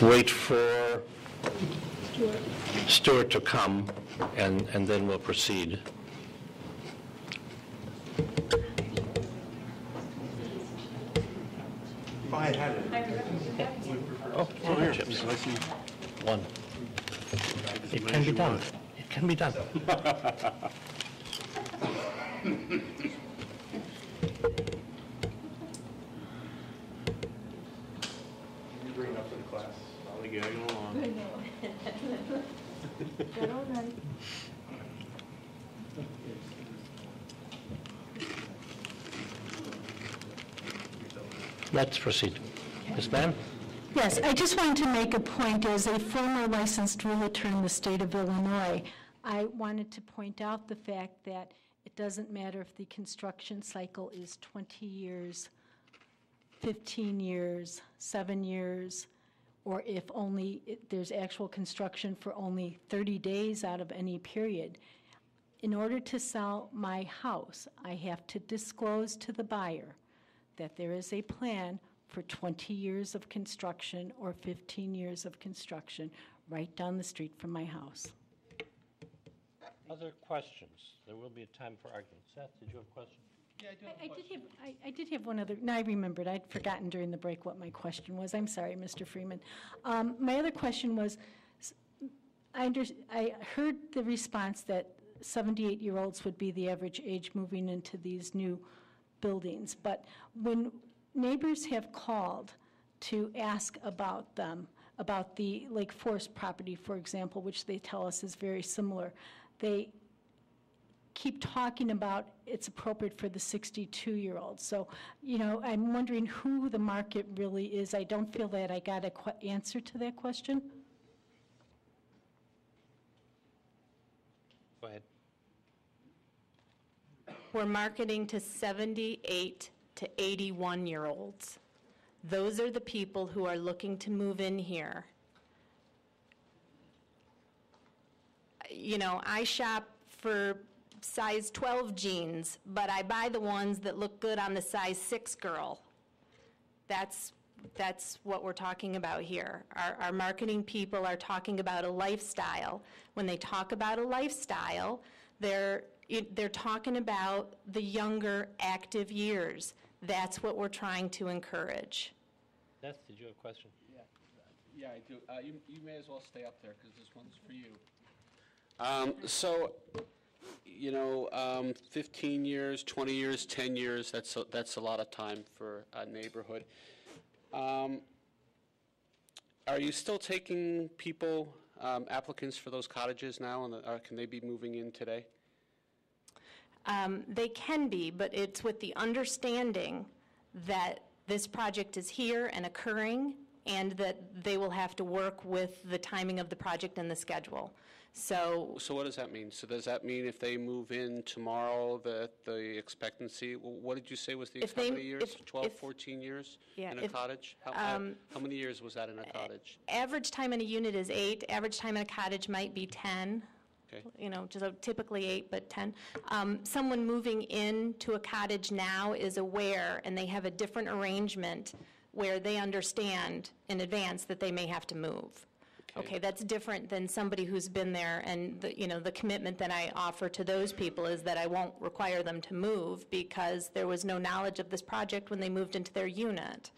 let's wait for Stuart to come, and then we'll proceed. I had it. Oh, here. Chips. One. It can be done. It can be done. You bring it up to the class. I'll be gagging along. Good, all right. Let's proceed. Ms. Mann? Yes, I just wanted to make a point. As a former licensed realtor in the state of Illinois, I wanted to point out the fact that it doesn't matter if the construction cycle is 20 years, 15 years, 7 years, or if there's actual construction for only 30 days out of any period. In order to sell my house, I have to disclose to the buyer that there is a plan for 20 years of construction or 15 years of construction right down the street from my house. Other questions? There will be a time for argument. Seth, did you have a question? Yeah, I do have a question. I did have one other. No, I remembered. I'd forgotten during the break what my question was. I'm sorry, Mr. Freeman. My other question was, I heard the response that 78-year-olds would be the average age moving into these new buildings, but when neighbors have called to ask about them, about the Lake Forest property, for example, which they tell us is very similar, they keep talking about it's appropriate for the 62-year-olds. So, I'm wondering who the market really is. I don't feel that I got an answer to that question. Go ahead. We're marketing to 78 to 81-year-olds. Those are the people who are looking to move in here. I shop for size 12 jeans, but I buy the ones that look good on the size 6 girl. That's what we're talking about here. Our marketing people are talking about a lifestyle. When they talk about a lifestyle, they're talking about the younger, active years. That's what we're trying to encourage. Seth, did you have a question? Yeah, I do. You may as well stay up there because this one's for you. 15 years, 20 years, 10 years, that's a lot of time for a neighborhood. Are you still taking people, applicants for those cottages now, or can they be moving in today? They can be, but it's with the understanding that this project is here and occurring, and that they will have to work with the timing of the project and the schedule. So what does that mean? So does that mean if they move in tomorrow, that the expectancy, what did you say was the how many years? 12, 14 years in a cottage? How many years was that in a cottage? Average time in a unit is 8. Average time in a cottage might be 10. Okay. Just typically 8, but 10. Someone moving into a cottage now is aware, and they have a different arrangement where they understand in advance that they may have to move. Okay, that's different than somebody who's been there, and the commitment that I offer to those people is that I won't require them to move because there was no knowledge of this project when they moved into their unit.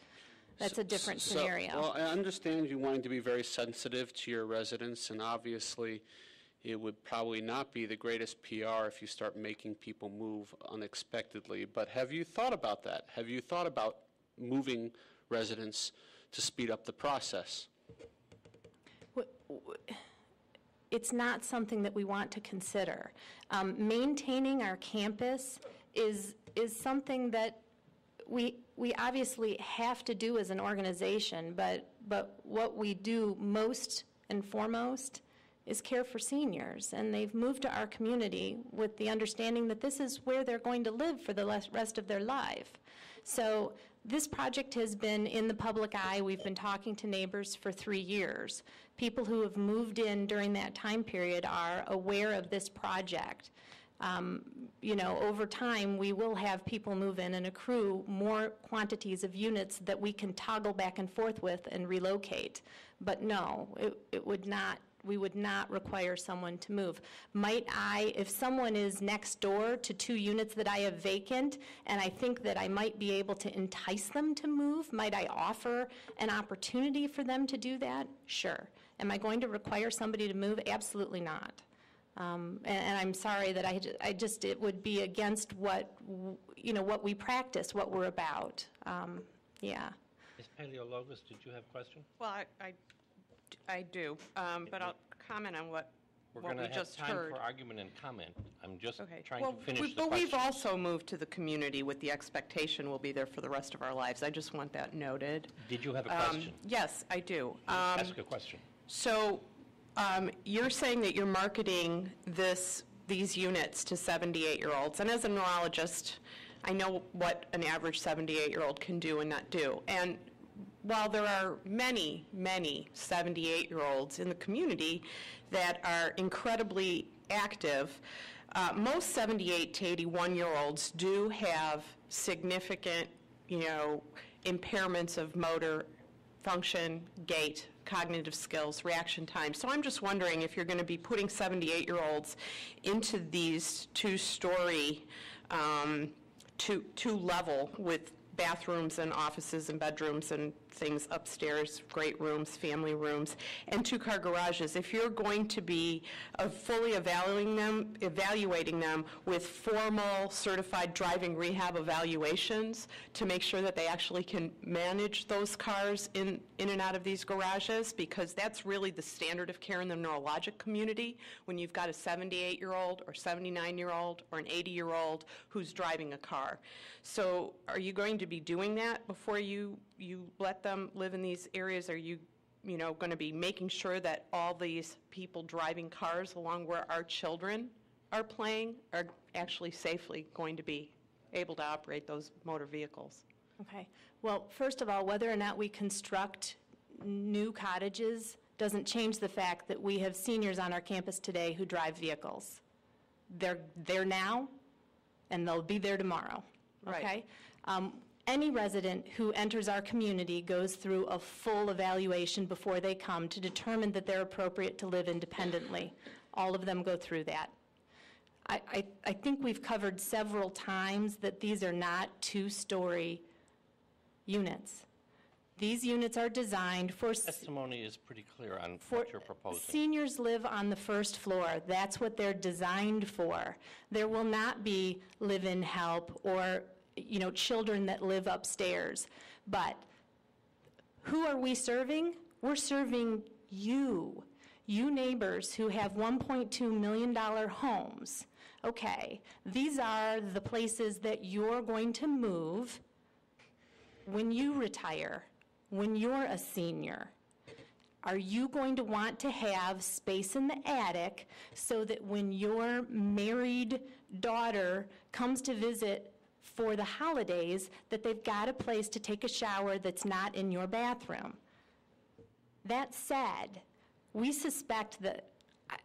That's a different scenario. Well, I understand you wanting to be very sensitive to your residents, and obviously it would probably not be the greatest PR if you start making people move unexpectedly, but have you thought about that? Have you thought about moving residents to speed up the process? It's not something that we want to consider. Maintaining our campus is something that we obviously have to do as an organization, but what we do most and foremost is care for seniors, and they've moved to our community with the understanding that this is where they're going to live for the rest of their life. So this project has been in the public eye. We've been talking to neighbors for 3 years. People who have moved in during that time period are aware of this project. Over time, we will have people move in and accrue more quantities of units that we can toggle back and forth with and relocate. But no, it would not, we would not require someone to move. Might I, if someone is next door to 2 units that I have vacant, and I think that I might be able to entice them to move, might I offer an opportunity for them to do that? Sure. Am I going to require somebody to move? Absolutely not. And I'm sorry that I just, it would be against what, what we practice, what we're about. Yeah. Ms. Paleologos, did you have a question? Well, I do, but I'll comment on what We're we going to have just time heard. for argument and comment. I'm just Okay. trying Well, to finish the but question. we've also moved to the community with the expectation we'll be there for the rest of our lives. I just want that noted. Did you have a question? Yes, I do. Ask a question. So you're saying that you're marketing these units to 78-year-olds, and as a neurologist, I know what an average 78-year-old can do and not do. And while there are many, many 78-year-olds in the community that are incredibly active, most 78 to 81-year-olds do have significant, impairments of motor function, gait, cognitive skills, reaction time. So I'm just wondering if you're going to be putting 78-year-olds into these 2-story, 2-level with bathrooms and offices and bedrooms and things upstairs, great rooms, family rooms, and 2-car garages. If you're going to be fully evaluating them with formal certified driving rehab evaluations to make sure that they actually can manage those cars in and out of these garages, because that's really the standard of care in the neurologic community when you've got a 78-year-old or 79-year-old or an 80-year-old who's driving a car. So are you going to be doing that before you let them live in these areas? Are you going to be making sure that all these people driving cars along where our children are playing are actually safely going to be able to operate those motor vehicles? Okay. Well, first of all, whether or not we construct new cottages doesn't change the fact that we have seniors on our campus today who drive vehicles. They're there now, and they'll be there tomorrow. Okay? Right. Any resident who enters our community goes through a full evaluation before they come to determine that they're appropriate to live independently. All of them go through that. I think we've covered several times that these are not 2-story units. These units are designed for... Testimony is pretty clear on what you're proposing. Seniors live on the 1st floor. That's what they're designed for. There will not be live-in help or children that live upstairs. But who are we serving? We're serving you neighbors who have $1.2 million homes. Okay, these are the places that you're going to move when you retire, when you're a senior. Are you going to want to have space in the attic so that when your married daughter comes to visit for the holidays, that they've got a place to take a shower that's not in your bathroom? That said, we suspect that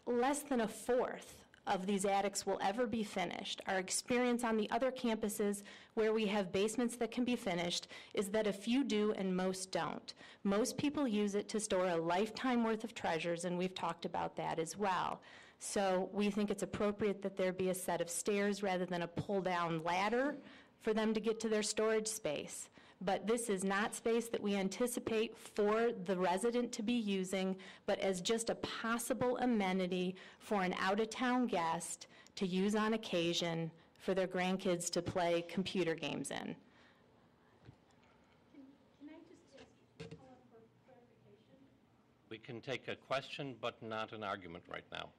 less than 1/4 of these attics will ever be finished. Our experience on the other campuses where we have basements that can be finished is that a few do and most don't. Most people use it to store a lifetime worth of treasures, and we've talked about that as well. So we think it's appropriate that there be a set of stairs rather than a pull-down ladder for them to get to their storage space. But this is not space that we anticipate for the resident to be using, but as just a possible amenity for an out-of-town guest to use on occasion for their grandkids to play computer games in. Can I just ask for clarification? We can take a question, but not an argument right now.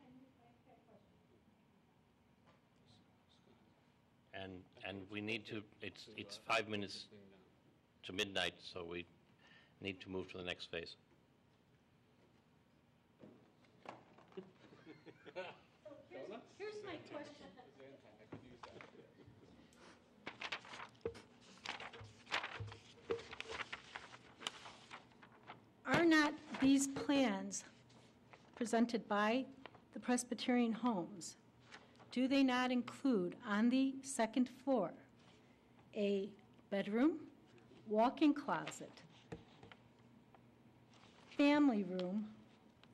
And we need to, it's 5 minutes to midnight, so we need to move to the next phase. Here's my question. Are not these plans presented by the Presbyterian Homes, do they not include on the 2nd floor a bedroom, walk-in closet, family room,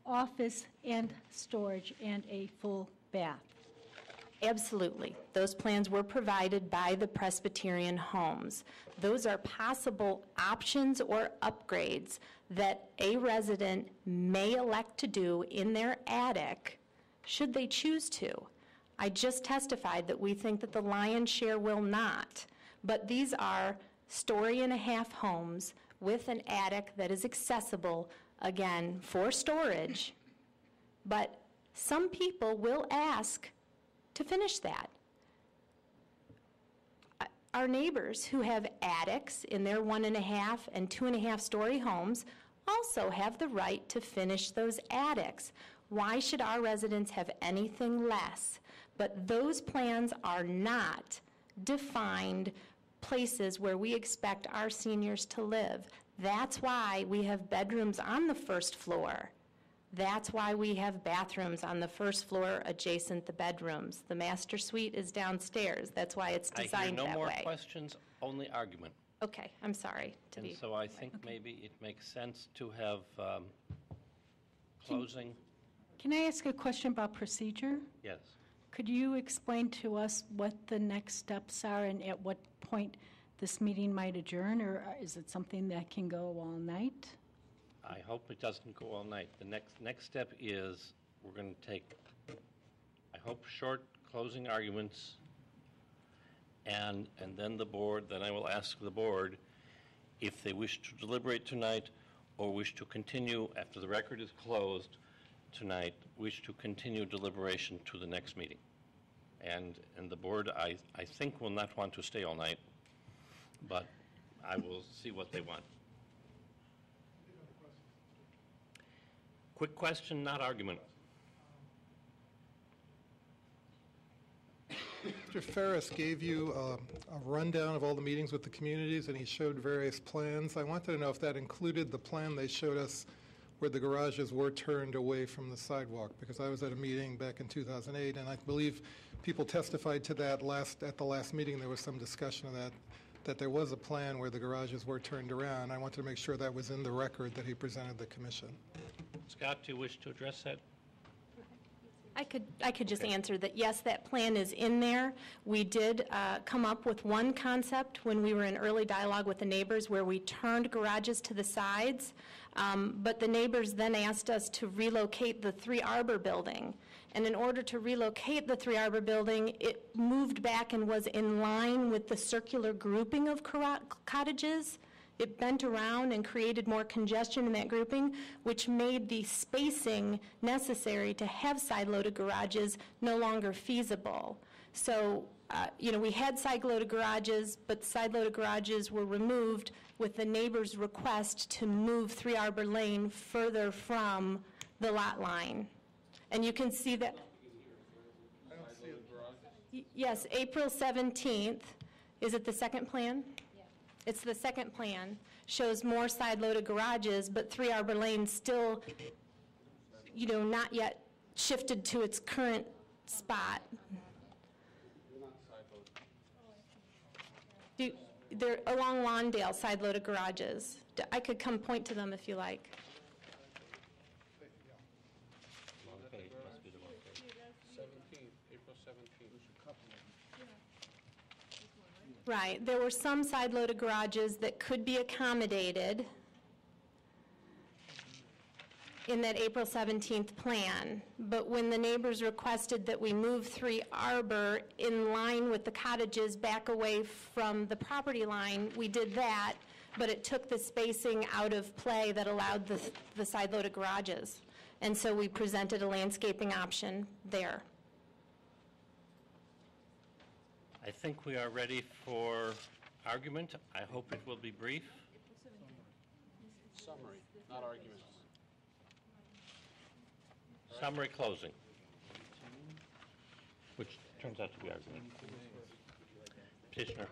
office, and storage, and a full bath. Absolutely. Those plans were provided by the Presbyterian homes. Those are possible options or upgrades that a resident may elect to do in their attic, should they choose to. I just testified that we think that the lion's share will not, but these are story-and-a-half homes with an attic that is accessible, again, for storage, but some people will ask to finish that. Our neighbors who have attics in their 1.5 and 2.5 story homes also have the right to finish those attics. Why should our residents have anything less? But those plans are not defined places where we expect our seniors to live. That's why we have bedrooms on the first floor. That's why we have bathrooms on the first floor adjacent the bedrooms. The master suite is downstairs. That's why it's designed that way. I hear no more questions, only argument. Okay, I'm sorry to And be. so I think maybe it makes sense to have closing. Can I ask a question about procedure? Yes. Could you explain to us what the next steps are and at what point this meeting might adjourn, or is it something that can go all night? I hope it doesn't go all night. The next step is we're going to take, I hope, short closing arguments, and then I will ask the board if they wish to deliberate tonight or wish to continue after the record is closed tonight, wish to continue deliberation to the next meeting. And the board, I think, will not want to stay all night, but I will see what they want. Quick question, not argument. Mr. Ferris gave you a rundown of all the meetings with the communities, and he showed various plans. I wanted to know if that included the plan they showed us where the garages were turned away from the sidewalk, because I was at a meeting back in 2008, and I believe people testified to that at the last meeting. There was some discussion of that there was a plan where the garages were turned around. I wanted to make sure that was in the record that he presented the commission. Scott, do you wish to address that? I could just answer that, yes, that plan is in there. We did come up with one concept when we were in early dialogue with the neighbors where we turned garages to the sides, but the neighbors then asked us to relocate the 3 Arbor building. And in order to relocate the 3 Arbor building, it moved back and was in line with the circular grouping of cottages. It bent around and created more congestion in that grouping, which made the spacing necessary to have side-loaded garages no longer feasible. So, we had side-loaded garages, but side-loaded garages were removed with the neighbor's request to move 3 Arbor Lane further from the lot line. And you can see that. Yes, April 17th. Is it the second plan? It's the second plan, shows more side-loaded garages, but 3 Arbor Lane still, not yet shifted to its current spot. They're along Lawndale, side-loaded garages. I could come point to them if you like. April 17th. Right, there were some side-loaded garages that could be accommodated in that April 17th plan, but when the neighbors requested that we move 3 Arbor in line with the cottages back away from the property line, we did that, but it took the spacing out of play that allowed the side-loaded garages. And so we presented a landscaping option there. I think we are ready for argument. I hope it will be brief. Summary, not arguments. Summary closing, which turns out to be argument. Petitioner.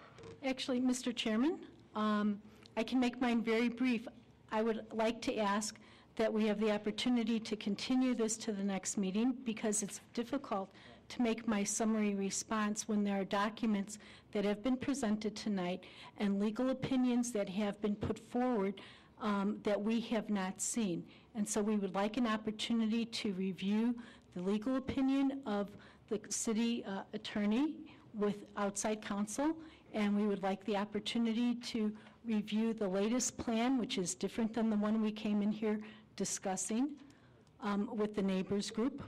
Actually, Mr. Chairman, I can make mine very brief. I would like to ask that we have the opportunity to continue this to the next meeting because it's difficult to make my summary response when there are documents that have been presented tonight and legal opinions that have been put forward that we have not seen. And so we would like an opportunity to review the legal opinion of the city attorney with outside counsel, and we would like the opportunity to review the latest plan, which is different than the one we came in here discussing, with the neighbors group.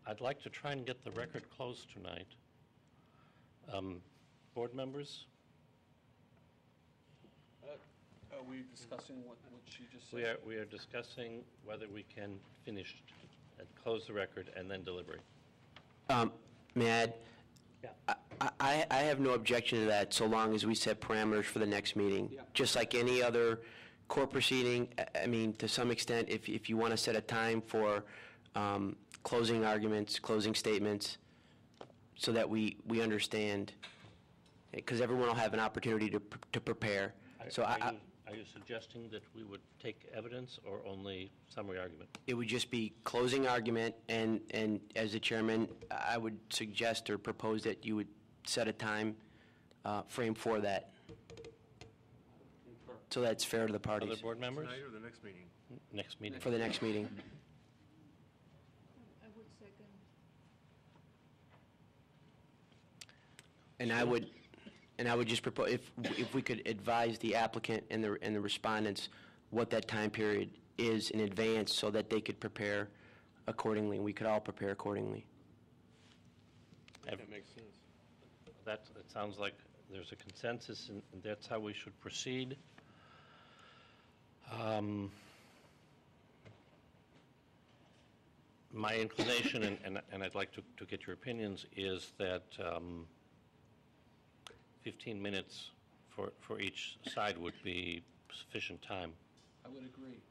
I'd like to try and get the record closed tonight. Board members? Are we discussing what she just said? We are discussing whether we can finish and close the record and then deliberate. May I add? Yeah. I have no objection to that, so long as we set parameters for the next meeting. Yeah. Just like any other court proceeding, I mean, to some extent, if you want to set a time for closing arguments, closing statements, so that we understand, because everyone will have an opportunity to prepare. So Are you suggesting that we would take evidence or only summary argument? it would just be closing argument, and as the chairman, I would suggest or propose that you would set a time frame for that, so that's fair to the Other parties board members? Tonight or the next meeting? Next meeting. for the next meeting. I would second. And I would just propose, if we could advise the applicant and the respondents what that time period is in advance, so that they could prepare accordingly, and we could all prepare accordingly. That makes sense. That sounds like there's a consensus, and that's how we should proceed. My inclination, and I'd like to get your opinions, is that 15 minutes for each side would be sufficient time. I would agree.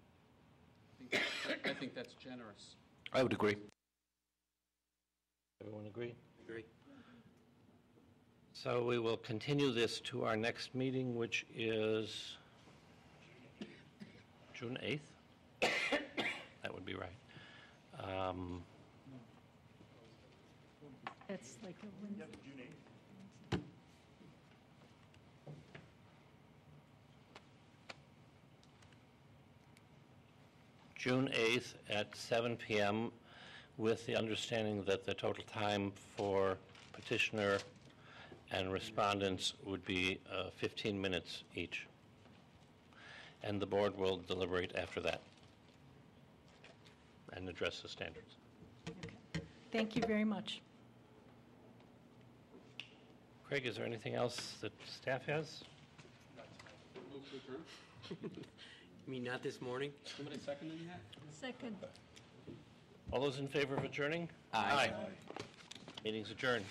I think that's generous. I would agree. Everyone agree? Agree. So we will continue this to our next meeting, which is June 8th? That would be right. That's like a Wednesday. June 8th at 7 p.m., with the understanding that the total time for petitioner and respondents would be 15 minutes each. And the board will deliberate after that and address the standards. Thank you very much. Craig, is there anything else that staff has? Move to adjourn. I mean, not this morning? Somebody seconding that? Second. All those in favor of adjourning? Aye. Meeting's adjourned.